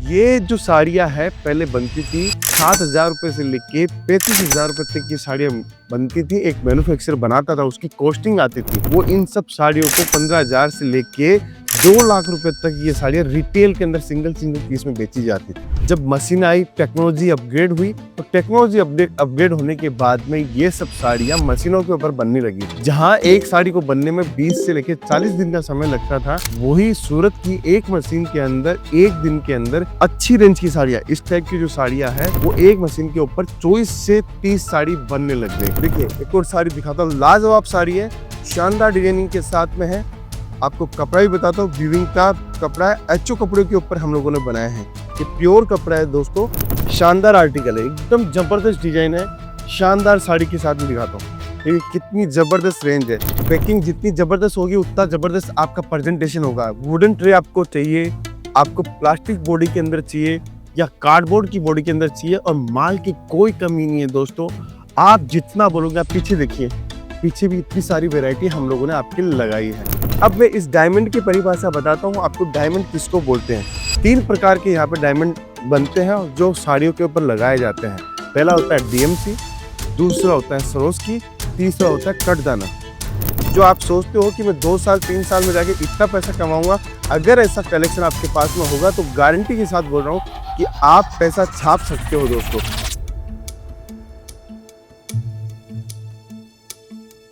ये जो साड़ियाँ है पहले बनती थी 7,000 रुपए से लेके 35,000 रुपए तक की साड़ियाँ बनती थी। एक मैन्युफैक्चरर बनाता था, उसकी कॉस्टिंग आती थी। वो इन सब साड़ियों को 15,000 से लेके 2 लाख रुपए तक ये साड़ियाँ रिटेल के अंदर सिंगल पीस में बेची जाती थी। जब मशीन आई, टेक्नोलॉजी अपग्रेड हुई, तो टेक्नोलॉजी अपग्रेड होने के बाद में ये सब साड़ियाँ मशीनों के ऊपर बनने लगी। जहाँ एक साड़ी को बनने में 20 से लेके 40 दिन का समय लगता था, वही सूरत की एक मशीन के अंदर एक दिन के अंदर अच्छी रेंज की साड़ियाँ, इस टाइप की जो साड़ियाँ है वो एक मशीन के ऊपर 24 से 30 साड़ी बनने लग गई। देखिए एक और साड़ी दिखाता हूँ, लाजवाब साड़ी है, शानदार डिजाइनिंग के साथ में है। आपको कपड़ा भी बताता हूँ, वीविंग का कपड़ा है, एचओ कपड़े के ऊपर हम लोगों ने बनाया है। ये प्योर कपड़ा है दोस्तों, शानदार आर्टिकल है, एकदम जबरदस्त डिजाइन है। शानदार साड़ी के साथ में दिखाता हूँ, देखिए कितनी जबरदस्त रेंज है। पैकिंग जितनी जबरदस्त होगी उतना जबरदस्त आपका प्रेजेंटेशन होगा। वुडन ट्रे आपको चाहिए, आपको प्लास्टिक बॉडी के अंदर चाहिए या कार्डबोर्ड की बॉडी के अंदर चाहिए, और माल की कोई कमी नहीं है दोस्तों। आप जितना बोलोगे, आप पीछे देखिए, पीछे भी इतनी सारी वैरायटी हम लोगों ने आपके लिए लगाई है। अब मैं इस डायमंड की परिभाषा बताता हूँ आपको, डायमंड किसको बोलते हैं। 3 प्रकार के यहाँ पे डायमंड बनते हैं जो साड़ियों के ऊपर लगाए जाते हैं। पहला होता है डीएमसी, दूसरा होता है सरोस्की, तीसरा होता है कटदाना। जो आप सोचते हो कि मैं 2 साल 3 साल में जाके इतना पैसा कमाऊंगा, अगर ऐसा कलेक्शन आपके पास में होगा तो गारंटी के साथ बोल रहा हूँ कि आप पैसा छाप सकते हो दोस्तों।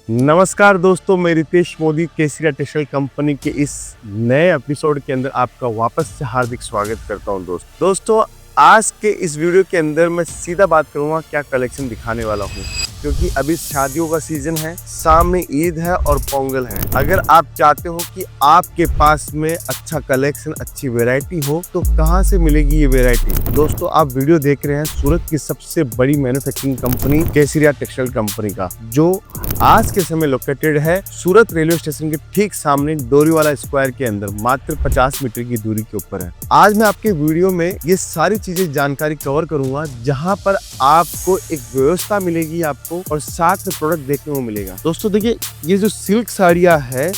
नमस्कार दोस्तों, मैं रितेश मोदी केसरिया टेक्सटाइल कंपनी के इस नए एपिसोड के अंदर आपका वापस से हार्दिक स्वागत करता हूं दोस्तों। आज के इस वीडियो के अंदर मैं सीधा बात करूंगा क्या कलेक्शन दिखाने वाला हूं, क्योंकि अभी शादियों का सीजन है, सामने ईद है और पोंगल है। अगर आप चाहते हो कि आपके पास में अच्छा कलेक्शन, अच्छी वैरायटी हो, तो कहां से मिलेगी ये वैरायटी? दोस्तों आप वीडियो देख रहे हैं सूरत की सबसे बड़ी मैन्युफैक्चरिंग कंपनी केसरिया टेक्सटाइल कंपनी का, जो आज के समय लोकेटेड है सूरत रेलवे स्टेशन के ठीक सामने डोरीवाला स्क्वायर के अंदर, मात्र 50 मीटर की दूरी के ऊपर है। आज मैं आपके वीडियो में ये सारी चीजें जानकारी कवर करूंगा, जहां पर आपको एक व्यवस्था मिलेगी आपको, और साथ में प्रोडक्ट देखने को मिलेगा। दोस्तों देखिए, ये जो सिल्क साड़ियाँ है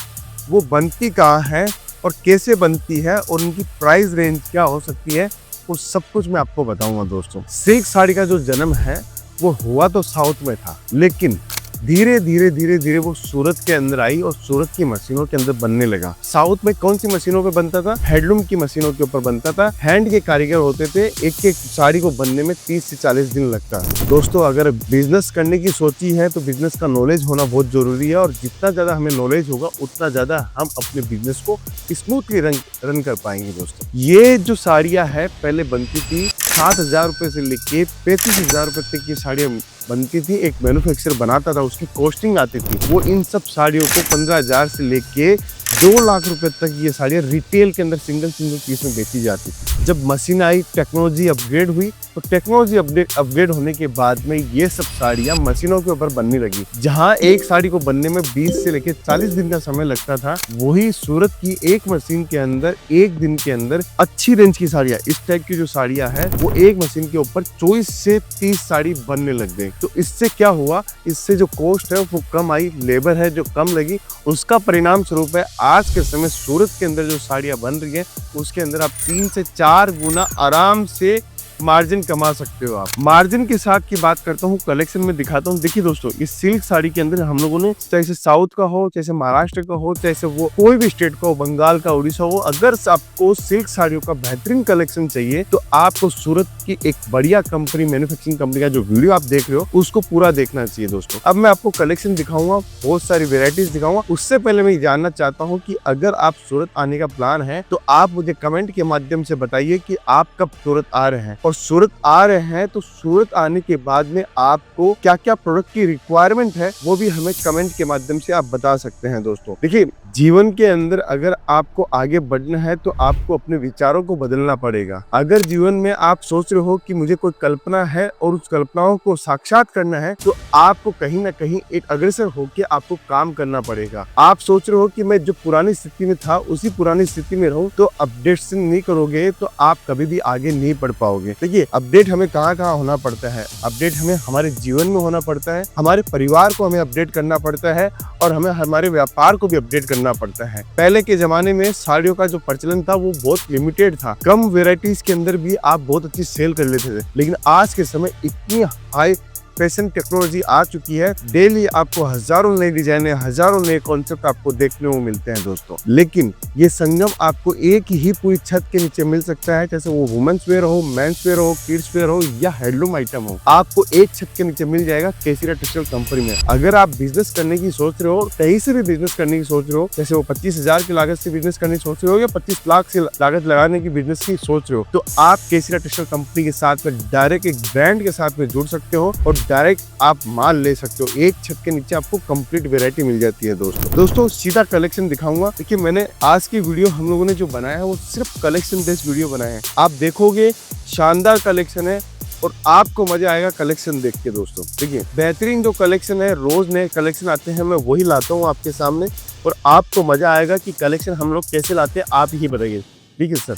वो बनती कहाँ है और कैसे बनती है और उनकी प्राइस रेंज क्या हो सकती है, वो सब कुछ मैं आपको बताऊंगा दोस्तों। सिल्क साड़ी का जो जन्म है वो हुआ तो साउथ में था, लेकिन धीरे धीरे वो सूरत के अंदर आई और सूरत की मशीनों के अंदर बनने लगा। साउथ में कौन सी मशीनों पे बनता था? हैंडलूम की मशीनों के ऊपर बनता था। हैंड के कारीगर होते थे, एक एक साड़ी को बनने में 30 से 40 दिन लगता है। दोस्तों अगर बिजनेस करने की सोची है तो बिजनेस का नॉलेज होना बहुत जरूरी है, और जितना ज्यादा हमें नॉलेज होगा उतना ज्यादा हम अपने बिजनेस को स्मूथली रन कर पाएंगे दोस्तों। ये जो साड़ियाँ है पहले बनती थी 7,000 रुपए से लेके 35,000 रुपए तक की साड़ियाँ बनती थी। एक मैन्युफैक्चरर बनाता था, उसकी कॉस्टिंग आती थी। वो इन सब साड़ियों को 15,000 से लेके 2 लाख रुपए तक ये साड़ियाँ रिटेल के अंदर सिंगल पीस में बेची जाती थी। जब मशीन आई, टेक्नोलॉजी अपग्रेड हुई, तो टेक्नोलॉजी अपग्रेड होने के बाद में ये सब साड़ियाँ मशीनों के ऊपर बनने लगी। जहाँ एक साड़ी को बनने में 20 से लेके 40 दिन का समय लगता था, वही सूरत की एक मशीन के अंदर एक दिन के अंदर अच्छी रेंज की साड़ियाँ, इस टाइप की जो साड़ियाँ है वो एक मशीन के ऊपर 24 से 30 साड़ी बनने लग गई। तो इससे क्या हुआ? इससे जो कॉस्ट है वो कम आई, लेबर है जो कम लगी, उसका परिणाम स्वरूप है आज के समय सूरत के अंदर जो साड़ियाँ बन रही है उसके अंदर आप 3 से 4 गुना आराम से मार्जिन कमा सकते हो। आप मार्जिन के साथ की बात करता हूँ, कलेक्शन में दिखाता हूँ। देखिए दोस्तों, इस सिल्क साड़ी के अंदर हम लोगों ने, चाहे से साउथ का हो, चाहे महाराष्ट्र का हो, चाहे वो कोई भी स्टेट का हो, बंगाल का, उड़ीसा हो, अगर आपको सिल्क साड़ियों का बेहतरीन कलेक्शन चाहिए तो आपको सूरत की एक बढ़िया कंपनी, मैन्युफैक्चरिंग कंपनी का जो वीडियो आप देख रहे हो उसको पूरा देखना चाहिए दोस्तों। अब मैं आपको कलेक्शन दिखाऊंगा, बहुत सारी वेराइटीज दिखाऊंगा। उससे पहले मैं जानना चाहता हूँ कि अगर आप सूरत आने का प्लान है तो आप मुझे कमेंट के माध्यम से बताइए कि आप कब सूरत आ रहे हैं, और सूरत आ रहे हैं तो सूरत आने के बाद में आपको क्या क्या प्रोडक्ट की रिक्वायरमेंट है वो भी हमें कमेंट के माध्यम से आप बता सकते हैं दोस्तों। देखिए, जीवन के अंदर अगर आपको आगे बढ़ना है तो आपको अपने विचारों को बदलना पड़ेगा। अगर जीवन में आप सोच रहे हो कि मुझे कोई कल्पना है और उस कल्पनाओं को साक्षात करना है, तो आपको कहीं ना कहीं एक अग्रसर होकर आपको काम करना पड़ेगा। आप सोच रहे हो कि मैं जो पुरानी स्थिति में था उसी पुरानी स्थिति में रहूं, तो अपडेशन नहीं करोगे तो आप कभी भी आगे नहीं बढ़ पाओगे। देखिए, अपडेट हमें कहाँ कहाँ होना पड़ता है? अपडेट हमें हमारे जीवन में होना पड़ता है, हमारे परिवार को हमें अपडेट करना पड़ता है, और हमें हमारे व्यापार को भी अपडेट करना पड़ता है। पहले के जमाने में साड़ियों का जो प्रचलन था वो बहुत लिमिटेड था, कम वेराइटीज के अंदर भी आप बहुत अच्छी सेल कर लेते थे। लेकिन आज के समय इतनी हाई फैशन टेक्नोलॉजी आ चुकी है, डेली आपको हजारों नई डिजाइने, हजारों नए कॉन्सेप्ट आपको देखने को मिलते हैं दोस्तों। लेकिन ये संगम आपको एक ही पूरी छत के नीचे मिल सकता है, चाहे वो वुमेन्स वेयर हो, मेंस वेयर हो, किड्स वेयर हो या हैंडलूम आइटम हो, आपको एक छत के नीचे मिल जाएगा केसीरा टेक्सटाइल कंपनी में। अगर आप बिजनेस करने की सोच रहे हो, कहीं से भी बिजनेस करने की सोच रहे हो, जैसे वो 25,000 की लागत से बिजनेस करने की सोच रहे हो या 25 लाख से लागत लगाने की बिजनेस की सोच रहे हो, तो आप केसीरा टेक्सटाइल कंपनी के साथ में डायरेक्ट एक ब्रांड के साथ में जुड़ सकते हो और डायरेक्ट आप माल ले सकते हो। एक छत के नीचे आपको कंप्लीट वैरायटी मिल जाती है दोस्तों सीधा कलेक्शन दिखाऊंगा। देखिए मैंने आज की वीडियो हम लोगों ने जो बनाया है वो सिर्फ कलेक्शन बेस्ड वीडियो बनाया है। आप देखोगे शानदार कलेक्शन है और आपको मजा आएगा कलेक्शन देख के दोस्तों। देखिए बेहतरीन जो कलेक्शन है, रोज नए कलेक्शन आते हैं, मैं वही लाता हूँ आपके सामने और आपको मजा आएगा कि कलेक्शन हम लोग कैसे लाते हैं, आप ही बताइए। ठीक है सर,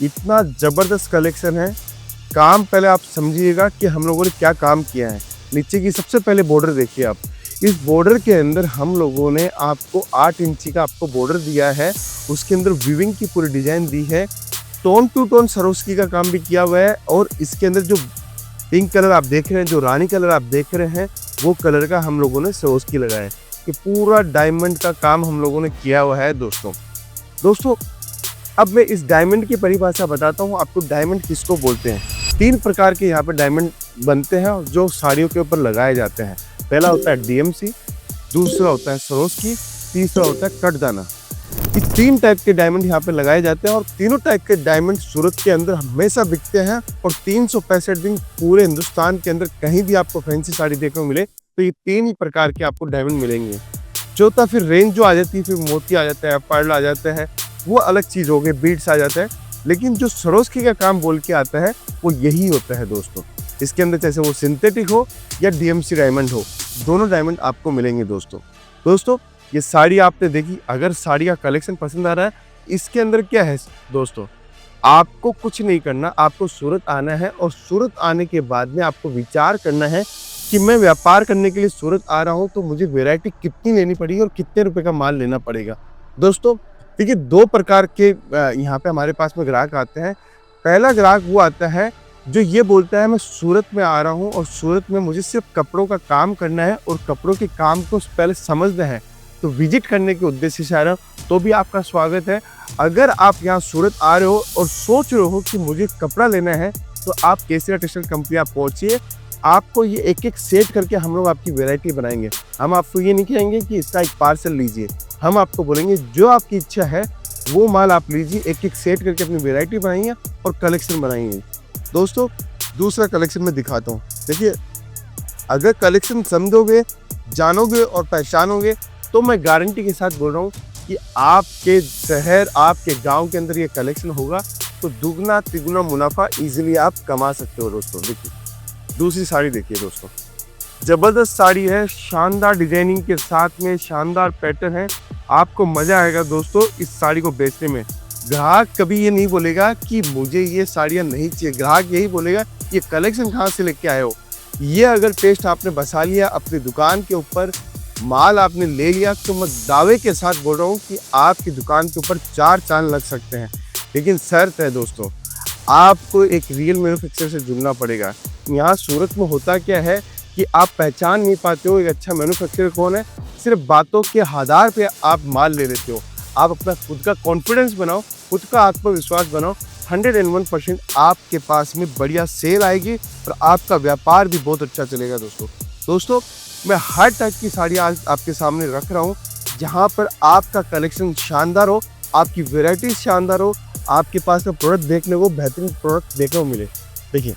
इतना जबरदस्त कलेक्शन है। काम पहले आप समझिएगा कि हम लोगों ने क्या काम किया है। नीचे की सबसे पहले बॉर्डर देखिए आप, इस बॉर्डर के अंदर हम लोगों ने आपको 8 इंची का आपको बॉर्डर दिया है, उसके अंदर वीविंग की पूरी डिजाइन दी है, टोन टू टोन सरोस्की का काम भी किया हुआ है और इसके अंदर जो पिंक कलर आप देख रहे हैं, जो रानी कलर आप देख रहे हैं, वो कलर का हम लोगों ने सरोस्की लगाया है। कि पूरा डायमंड का काम हम लोगों ने किया हुआ है दोस्तों। अब मैं इस डायमंड की परिभाषा बताता हूँ आपको, डायमंड किसको बोलते हैं। 3 प्रकार के यहाँ पे डायमंड बनते हैं जो साड़ियों के ऊपर लगाए जाते हैं। पहला होता है डीएमसी, दूसरा होता है सरोस्की, तीसरा होता है कटदाना। ये 3 टाइप के डायमंड यहाँ पे लगाए जाते हैं और तीनों टाइप के डायमंड सूरत के अंदर हमेशा बिकते हैं और 365 दिन पूरे हिंदुस्तान के अंदर कहीं भी आपको फैंसी साड़ी देखने को मिले तो ये 3 ही प्रकार के आपको डायमंड मिलेंगे। चौथा फिर रेंज जो आ जाती है, फिर मोती आ जाता है, पर्ल आ जाता है, वो अलग चीज हो गई, बीड्स आ जाता है। लेकिन जो सरोस्की का काम बोल के आता है वो यही होता है दोस्तों। इसके अंदर चाहे वो सिंथेटिक हो या डीएमसी डायमंड हो, दोनों डायमंड आपको मिलेंगे दोस्तों। ये साड़ी आपने देखी, अगर साड़ी का कलेक्शन पसंद आ रहा है, इसके अंदर क्या है दोस्तों, आपको कुछ नहीं करना, आपको सूरत आना है और सूरत आने के बाद में आपको विचार करना है कि मैं व्यापार करने के लिए सूरत आ रहा हूँ तो मुझे वैरायटी कितनी लेनी पड़ेगी और कितने रुपए का माल लेना पड़ेगा। दोस्तों देखिए 2 प्रकार के यहाँ पे हमारे पास में ग्राहक आते हैं। पहला ग्राहक वो आता है जो ये बोलता है मैं सूरत में आ रहा हूँ और सूरत में मुझे सिर्फ कपड़ों का काम करना है और कपड़ों के काम को पहले समझना है, तो विजिट करने के उद्देश्य से आ रहा हूँ, तो भी आपका स्वागत है। अगर आप यहाँ सूरत आ रहे हो और सोच रहे हो कि मुझे कपड़ा लेना है तो आप केसीरा टेक्सटाइल कंपनी आप पहुँचिए। आपको ये एक सेट करके हम लोग आपकी वैरायटी बनाएंगे। हम आपको ये नहीं कहेंगे कि इसका एक पार्सल लीजिए, हम आपको बोलेंगे जो आपकी इच्छा है वो माल आप लीजिए, एक सेट करके अपनी वैरायटी बनाइए और कलेक्शन बनाइए। दोस्तों दूसरा कलेक्शन में दिखाता हूँ। देखिए अगर कलेक्शन समझोगे, जानोगे और पहचानोगे तो मैं गारंटी के साथ बोल रहा हूँ कि आपके शहर, आपके गांव के अंदर ये कलेक्शन होगा तो दुगना तिगुना मुनाफा इजीली आप कमा सकते हो दोस्तों। देखिए दूसरी साड़ी देखिए दोस्तों, जबरदस्त साड़ी है, शानदार डिजाइनिंग के साथ में शानदार पैटर्न है। आपको मजा आएगा दोस्तों इस साड़ी को बेचने में। ग्राहक कभी ये नहीं बोलेगा कि मुझे ये साड़ियाँ नहीं चाहिए, ग्राहक यही बोलेगा ये कलेक्शन कहाँ से लेके आए हो। ये अगर टेस्ट आपने बसा लिया अपनी दुकान के ऊपर, माल आपने ले लिया, तो मैं दावे के साथ बोल रहा हूँ कि आपकी दुकान के ऊपर 4 चांद लग सकते हैं। लेकिन शर्त है दोस्तों, आपको एक रियल मैन्युफैक्चरर से जुड़ना पड़ेगा। यहाँ सूरत में होता क्या है कि आप पहचान नहीं पाते हो एक अच्छा मैन्युफैक्चरर कौन है, सिर्फ बातों के आधार पे आप माल ले लेते हो। आप अपना खुद का कॉन्फिडेंस बनाओ, खुद का आत्मविश्वास बनाओ, 101% आपके पास में बढ़िया सेल आएगी और आपका व्यापार भी बहुत अच्छा चलेगा दोस्तों। मैं हर टाइप की साड़ी आज आपके सामने रख रहा हूँ, जहाँ पर आपका कलेक्शन शानदार हो, आपकी वेराइटीज शानदार हो, आपके पास में प्रोडक्ट देखने को बेहतरीन प्रोडक्ट देखने को मिले। देखिए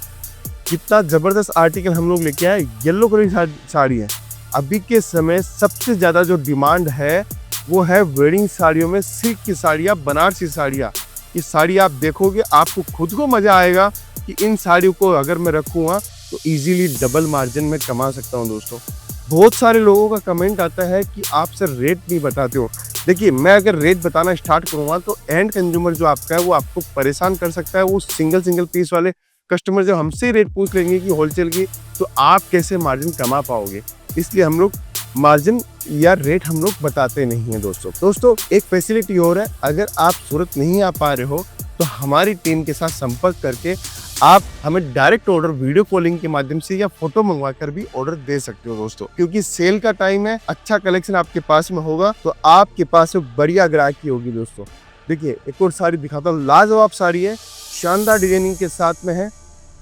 कितना ज़बरदस्त आर्टिकल हम लोग लेके आए। येलो कलर की साड़ी है, अभी के समय सबसे ज़्यादा जो डिमांड है वो है वेडिंग साड़ियों में सिल्क की साड़ियाँ, बनारसी साड़ियाँ। ये साड़ी आप देखोगे आपको खुद को मज़ा आएगा कि इन साड़ियों को अगर मैं रखूँगा तो इजीली डबल मार्जिन में कमा सकता हूँ दोस्तों। बहुत सारे लोगों का कमेंट आता है कि आप सर रेट नहीं बताते हो। देखिए मैं अगर रेट बताना स्टार्ट करूँगा तो एंड कंज्यूमर जो आपका है वो आपको परेशान कर सकता है। वो सिंगल पीस वाले कस्टमर जब हमसे रेट पूछ लेंगे कि होलसेल की, तो आप कैसे मार्जिन कमा पाओगे। इसलिए हम लोग मार्जिन या रेट हम लोग बताते नहीं हैं दोस्तों एक फैसिलिटी और है, अगर आप सूरत नहीं आ पा रहे हो तो हमारी टीम के साथ संपर्क करके आप हमें डायरेक्ट ऑर्डर वीडियो कॉलिंग के माध्यम से या फोटो मंगवा कर भी ऑर्डर दे सकते हो दोस्तों, क्योंकि सेल का टाइम है, अच्छा कलेक्शन आपके पास में होगा तो आपके पास में बढ़िया ग्राहकी होगी दोस्तों। देखिए एक और साड़ी दिखाता हूँ, लाजवाब साड़ी है, शानदार डिजाइनिंग के साथ में है।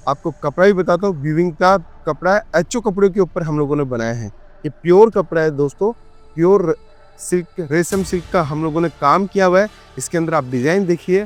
आपको कपड़ा भी बताता हूँ, वीविंग का कपड़ा है, एचओ कपड़े के ऊपर हम लोगों ने बनाया है। ये प्योर कपड़ा है दोस्तों, प्योर सिल्क, रेशम सिल्क का हम लोगों ने काम किया हुआ है। इसके अंदर आप डिजाइन देखिए,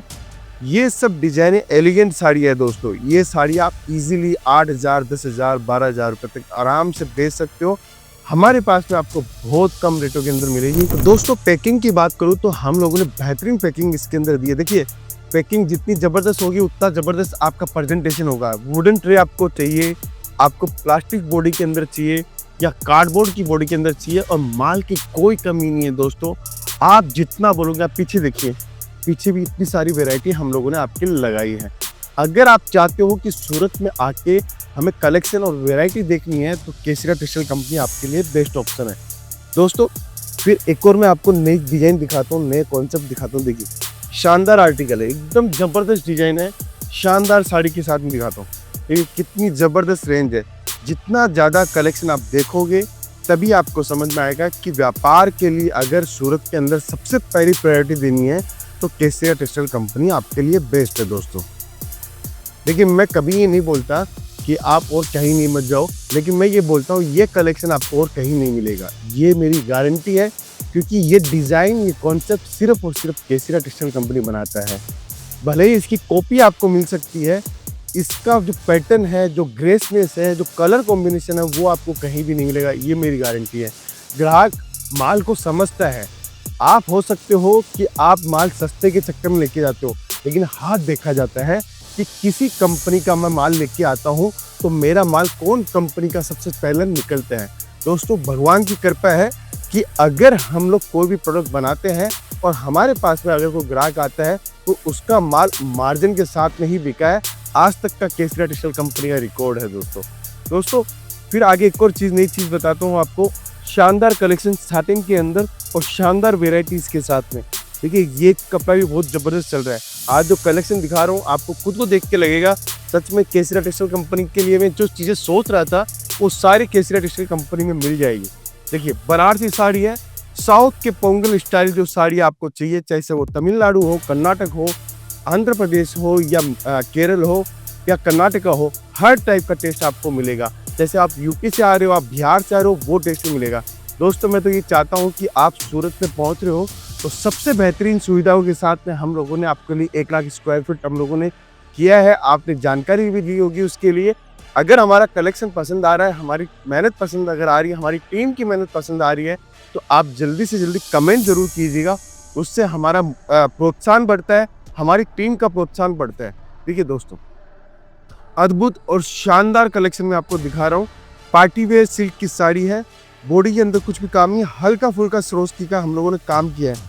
ये सब डिजाइन एलिगेंट साड़ी है दोस्तों। ये साड़ी आप इजीली 8,000, 10,000, 12,000 रुपए तक आराम से बेच सकते हो। हमारे पास में आपको बहुत कम रेटों के अंदर मिलेगी। तो दोस्तों पैकिंग की बात करूँ तो हम लोगों ने बेहतरीन पैकिंग इसके अंदर दी है। देखिए पैकिंग जितनी ज़बरदस्त होगी उतना ज़बरदस्त आपका प्रेजेंटेशन होगा। वुडन ट्रे आपको चाहिए, आपको प्लास्टिक बॉडी के अंदर चाहिए या कार्डबोर्ड की बॉडी के अंदर चाहिए, और माल की कोई कमी नहीं है दोस्तों। आप जितना बोलोगे, आप पीछे देखिए, पीछे भी इतनी सारी वैरायटी हम लोगों ने आपके लिए लगाई है। अगर आप चाहते हो कि सूरत में आके हमें कलेक्शन और वैरायटी देखनी है तो केसरिया टेक्सटाइल कंपनी आपके लिए बेस्ट ऑप्शन है दोस्तों। फिर एक और मैं आपको नई डिजाइन दिखाता हूँ, नए कॉन्सेप्ट दिखाता हूँ। देखिए शानदार आर्टिकल है, एकदम जबरदस्त डिजाइन है, शानदार साड़ी के साथ में दिखाता हूँ। देखिए कितनी जबरदस्त रेंज है। जितना ज़्यादा कलेक्शन आप देखोगे तभी आपको समझ में आएगा कि व्यापार के लिए अगर सूरत के अंदर सबसे पहली प्रायोरिटी देनी है तो केसरिया टेक्सटाइल कंपनी आपके लिए बेस्ट है दोस्तों। देखिए मैं कभी ये नहीं बोलता कि आप और कहीं नहीं मत जाओ, लेकिन मैं ये बोलता हूँ ये कलेक्शन आपको और कहीं नहीं मिलेगा, ये मेरी गारंटी है, क्योंकि ये डिज़ाइन, ये कॉन्सेप्ट सिर्फ और सिर्फ केसरिया टेक्सटाइल कंपनी बनाता है। भले ही इसकी कॉपी आपको मिल सकती है, इसका जो पैटर्न है, जो ग्रेसनेस है, जो कलर कॉम्बिनेशन है, वो आपको कहीं भी नहीं मिलेगा, ये मेरी गारंटी है। ग्राहक माल को समझता है। आप हो सकते हो कि आप माल सस्ते के चक्कर में लेके जाते हो, लेकिन हाथ देखा जाता है कि किसी कंपनी का मैं माल लेके आता हूँ तो मेरा माल कौन कंपनी का सबसे पहले निकलता है। दोस्तों भगवान की कृपा है कि अगर हम लोग कोई भी प्रोडक्ट बनाते हैं और हमारे पास में अगर कोई ग्राहक आता है तो उसका माल मार्जिन के साथ में ही बिका है। आज तक का केसरिया टेक्सटाइल कंपनी का रिकॉर्ड है दोस्तों। फिर आगे एक और चीज़, नई चीज़ बताता हूँ आपको। शानदार कलेक्शन स्टार्टिंग के अंदर और शानदार वेराइटीज़ के साथ में। देखिए ये कपड़ा भी बहुत ज़बरदस्त चल रहा है। आज जो कलेक्शन दिखा रहा हूँ आपको खुद को देख के लगेगा सच में केसरिया टेक्सटाइल कंपनी के लिए मैं जो चीज़ें सोच रहा था वो सारी केसरिया टेक्सटाइल कंपनी में मिल जाएगी। देखिए बनारसी साड़ी है, साउथ के पोंगल स्टाइल जो साड़ी आपको चाहिए, चाहे से वो तमिलनाडु हो, कर्नाटक हो, आंध्र प्रदेश हो या केरल हो या कर्नाटका हो, हर टाइप का टेस्ट आपको मिलेगा। जैसे आप यूपी से आ रहे हो, आप बिहार से आ रहे हो, वो टेस्ट मिलेगा दोस्तों। मैं तो ये चाहता हूँ कि आप सूरत में पहुँच रहे हो तो सबसे बेहतरीन सुविधाओं के साथ में हम लोगों ने आपके लिए 1 लाख स्क्वायर फीट हम लोगों ने किया है। आपने जानकारी भी दी होगी उसके लिए। अगर हमारा कलेक्शन पसंद आ रहा है, हमारी मेहनत पसंद अगर आ रही है, हमारी टीम की मेहनत पसंद आ रही है, तो आप जल्दी से जल्दी कमेंट जरूर कीजिएगा। उससे हमारा प्रोत्साहन बढ़ता है, हमारी टीम का प्रोत्साहन बढ़ता है। देखिए दोस्तों अद्भुत और शानदार कलेक्शन में आपको दिखा रहा हूँ। पार्टी वेयर सिल्क की साड़ी है, बॉडी के अंदर कुछ भी काम नहीं, हल्का फुल्का सरोस्की का हम लोगों ने काम किया है।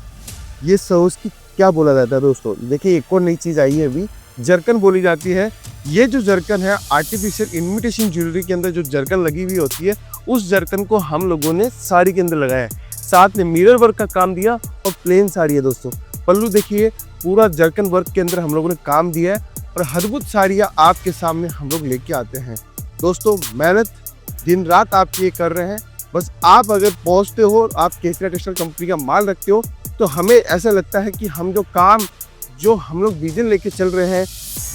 ये सरोस्की क्या बोला जाता है दोस्तों? देखिए एक और नई चीज़ आई है अभी, जरकन बोली जाती है। ये जो जरकन है आर्टिफिशियल इमिटेशन ज्वेलरी के अंदर जो जरकन लगी हुई होती है, उस जरकन को हम लोगों ने साड़ी के अंदर लगाया है। साथ में मिरर वर्क का काम दिया और प्लेन साड़ी है दोस्तों। पल्लू देखिए पूरा जरकन वर्क के अंदर हम लोगों ने काम दिया है और अद्भुत साड़ियाँ आपके सामने हम लोग लेके आते हैं दोस्तों। मेहनत दिन रात आप ये कर रहे हैं, बस आप अगर पहुँचते हो, आप केसरिया टेक्सटाइल कंपनी का माल रखते हो तो हमें ऐसा लगता है कि हम जो हम लोग विजन लेके चल रहे हैं,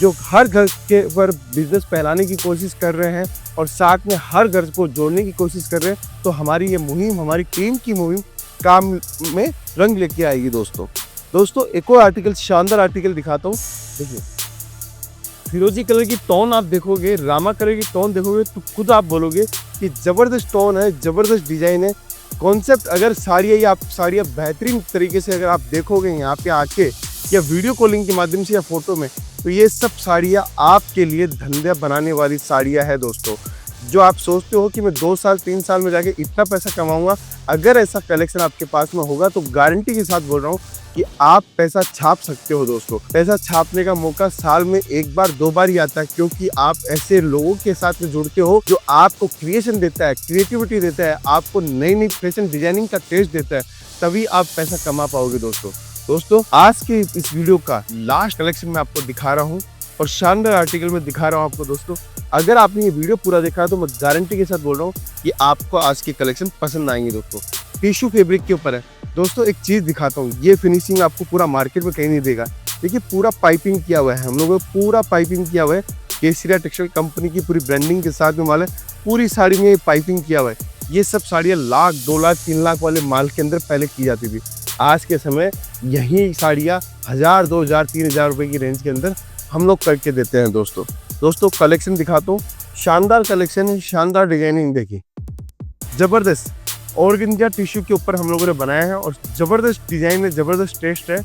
जो हर घर के पर बिजनेस फैलाने की कोशिश कर रहे हैं और साथ में हर घर को जोड़ने की कोशिश कर रहे हैं, तो हमारी ये मुहिम, हमारी टीम की मुहिम काम में रंग लेके आएगी दोस्तों। एक और आर्टिकल, शानदार आर्टिकल दिखाता हूँ। देखिए फिरोजी कलर की टोन आप देखोगे, रामा कलर की टोन देखोगे तो खुद आप बोलोगे कि ज़बरदस्त टोन है, ज़बरदस्त डिज़ाइन है। कॉन्सेप्ट अगर साड़ियाँ बेहतरीन तरीके से अगर आप देखोगे यहाँ पे आके या वीडियो कॉलिंग के माध्यम से या फोटो में, तो ये सब साड़ियाँ आपके लिए धंधा बनाने वाली साड़ियाँ है दोस्तों। जो आप सोचते हो कि मैं 2 साल 3 साल में जाके इतना पैसा कमाऊंगा, अगर ऐसा कलेक्शन आपके पास में होगा तो गारंटी के साथ बोल रहा हूँ कि आप पैसा छाप सकते हो। दोस्तों, पैसा छापने का मौका साल में 1 बार 2 बार ही आता है, क्योंकि आप ऐसे लोगों के साथ में जुड़ते हो जो आपको क्रिएशन देता है, क्रिएटिविटी देता है, आपको नई नई फैशन डिजाइनिंग का टेस्ट देता है, तभी आप पैसा कमा पाओगे। दोस्तों आज के इस वीडियो का लास्ट कलेक्शन मैं आपको दिखा रहा हूँ और शानदार आर्टिकल में दिखा रहा हूँ आपको। दोस्तों, अगर आपने ये वीडियो पूरा देखा है तो मैं गारंटी के साथ बोल रहा हूँ कि आपको आज की कलेक्शन पसंद आएंगी। दोस्तों, टिश्यू फैब्रिक के ऊपर है। दोस्तों, एक चीज दिखाता हूँ, ये फिनिशिंग आपको पूरा मार्केट में कहीं नहीं देगा। देखिए, पूरा पाइपिंग किया हुआ है, हम लोगों ने पूरा पाइपिंग किया हुआ है। केसरिया टेक्सटाइल कंपनी की पूरी ब्रांडिंग के साथ में माल है, पूरी साड़ी में पाइपिंग किया हुआ है। ये सब साड़ियाँ 1 लाख 2 लाख 3 लाख वाले माल के अंदर पहले की जाती थी। आज के समय यही साड़ियाँ 1000 2000 3000 रुपए की रेंज के अंदर हम लोग करके देते हैं। दोस्तों कलेक्शन दिखाता हूँ, शानदार कलेक्शन है, शानदार डिजाइनिंग। देखिए, जबरदस्त ऑर्गेन्जा टिश्यू के ऊपर हम लोगों ने बनाया है और जबरदस्त डिजाइन है, जबरदस्त टेस्ट है।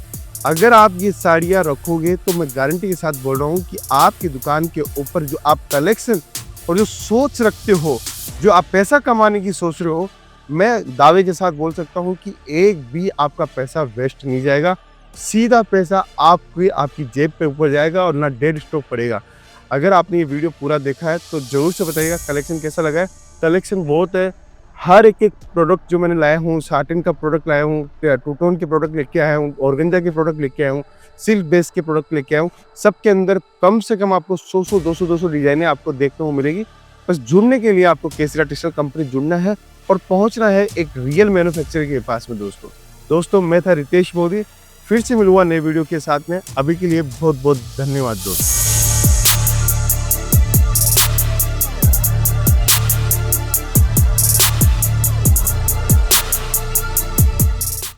अगर आप ये साड़ियाँ रखोगे तो मैं गारंटी के साथ बोल रहा हूँ कि आपकी दुकान के ऊपर जो आप कलेक्शन और जो सोच रखते हो, जो आप पैसा कमाने की सोच रहे हो, मैं दावे के साथ बोल सकता हूँ कि एक भी आपका पैसा वेस्ट नहीं जाएगा। सीधा पैसा आपकी जेब पे ऊपर जाएगा और ना डेड स्टॉक पड़ेगा। अगर आपने ये वीडियो पूरा देखा है तो जरूर से बताइएगा कलेक्शन कैसा लगा है। कलेक्शन बहुत है, हर एक प्रोडक्ट जो मैंने लाया हूँ, साटिन का प्रोडक्ट लाया हूँ, टू टोन के प्रोडक्ट लेके आया हूँ, ऑर्गेन्जा के प्रोडक्ट लेके आया हूँ, सिल्क बेस के प्रोडक्ट लेके आया हूँ। सबके अंदर कम से कम आपको 100 200 डिजाइने आपको देखने को मिलेगी। बस जुड़ने के लिए आपको केसरिया टेक्सटाइल कंपनी जुड़ना है और पहुंचना है एक रियल मैन्युफैक्चरर के पास में। दोस्तों मैं था रितेश मोदी, फिर से मिलूंगा नए वीडियो के साथ में। अभी के लिए बहुत बहुत धन्यवाद दोस्तों।